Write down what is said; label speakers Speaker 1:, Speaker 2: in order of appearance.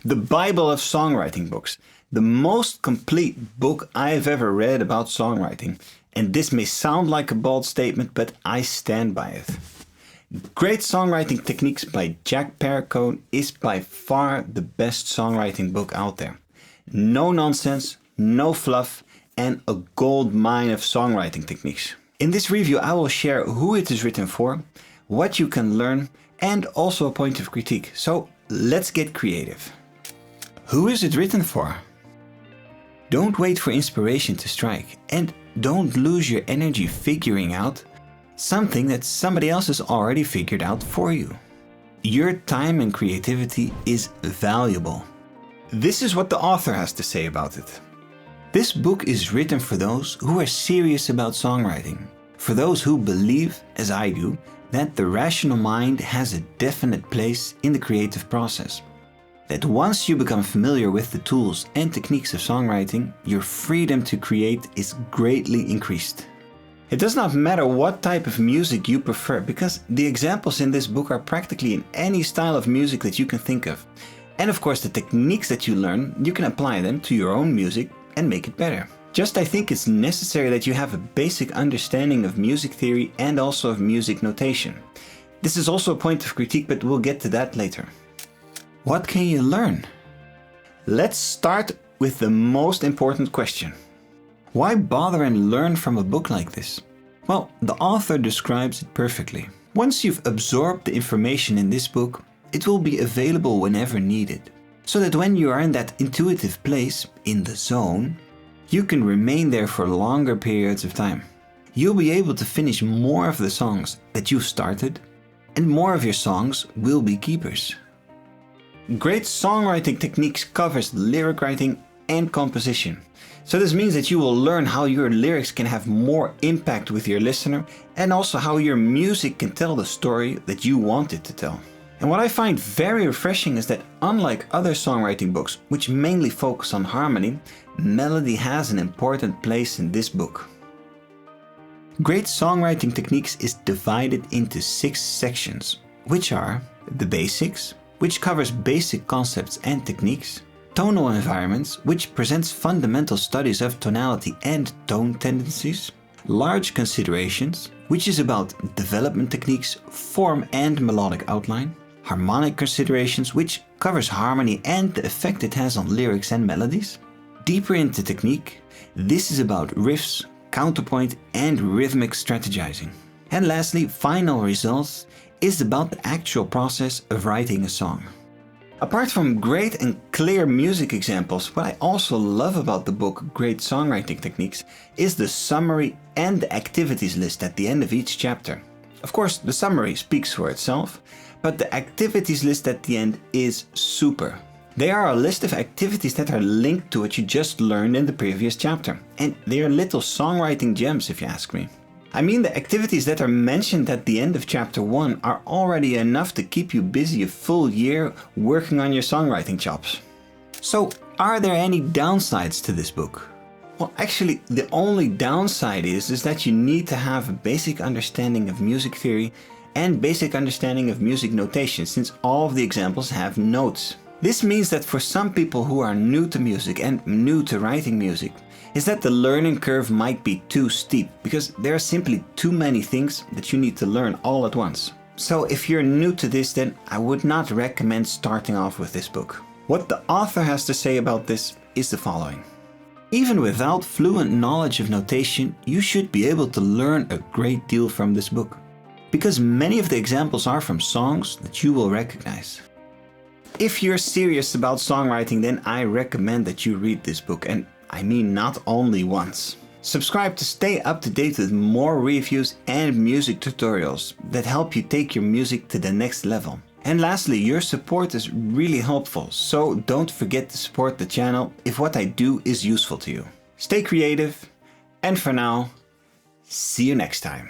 Speaker 1: The Bible of songwriting books. The most complete book I've ever read about songwriting. And this may sound like a bold statement, but I stand by it. Great Songwriting Techniques by Jack Perricone is by far the best songwriting book out there. No nonsense, no fluff, and a gold mine of songwriting techniques. In this review I will share who it is written for, what you can learn, and also a point of critique. So let's get creative. Who is it written for? Don't wait for inspiration to strike, and don't lose your energy figuring out something that somebody else has already figured out for you. Your time and creativity is valuable. This is what the author has to say about it. This book is written for those who are serious about songwriting, for those who believe, as I do, that the rational mind has a definite place in the creative process. That once you become familiar with the tools and techniques of songwriting, your freedom to create is greatly increased. It does not matter what type of music you prefer, because the examples in this book are practically in any style of music that you can think of. And of course the techniques that you learn, you can apply them to your own music and make it better. Just I think it's necessary that you have a basic understanding of music theory and also of music notation. This is also a point of critique, but we'll get to that later. What can you learn? Let's start with the most important question. Why bother and learn from a book like this? Well, the author describes it perfectly. Once you've absorbed the information in this book, it will be available whenever needed. So that when you are in that intuitive place, in the zone, you can remain there for longer periods of time. You'll be able to finish more of the songs that you've started, and more of your songs will be keepers. Great Songwriting Techniques covers lyric writing and composition. So this means that you will learn how your lyrics can have more impact with your listener, and also how your music can tell the story that you want it to tell. And what I find very refreshing is that unlike other songwriting books, which mainly focus on harmony, melody has an important place in this book. Great Songwriting Techniques is divided into 6 sections, which are the basics, which covers basic concepts and techniques, tonal environments, which presents fundamental studies of tonality and tone tendencies, large considerations, which is about development techniques, form and melodic outline, harmonic considerations, which covers harmony and the effect it has on lyrics and melodies, deeper into technique, this is about riffs, counterpoint and rhythmic strategizing. And lastly, final results is about the actual process of writing a song. Apart from great and clear music examples, what I also love about the book Great Songwriting Techniques is the summary and the activities list at the end of each chapter. Of course, the summary speaks for itself, but the activities list at the end is super. They are a list of activities that are linked to what you just learned in the previous chapter, and they are little songwriting gems if you ask me. I mean, the activities that are mentioned at the end of chapter 1 are already enough to keep you busy a full year working on your songwriting chops. So, are there any downsides to this book? Well, actually, the only downside is that you need to have a basic understanding of music theory and basic understanding of music notation, since all of the examples have notes. This means that for some people who are new to music and new to writing music, is that the learning curve might be too steep, because there are simply too many things that you need to learn all at once. So if you're new to this, then I would not recommend starting off with this book. What the author has to say about this is the following. Even without fluent knowledge of notation, you should be able to learn a great deal from this book, because many of the examples are from songs that you will recognize. If you're serious about songwriting, then I recommend that you read this book, and I mean not only once. Subscribe to stay up to date with more reviews and music tutorials that help you take your music to the next level. And lastly, your support is really helpful, so don't forget to support the channel if what I do is useful to you. Stay creative, and for now, see you next time.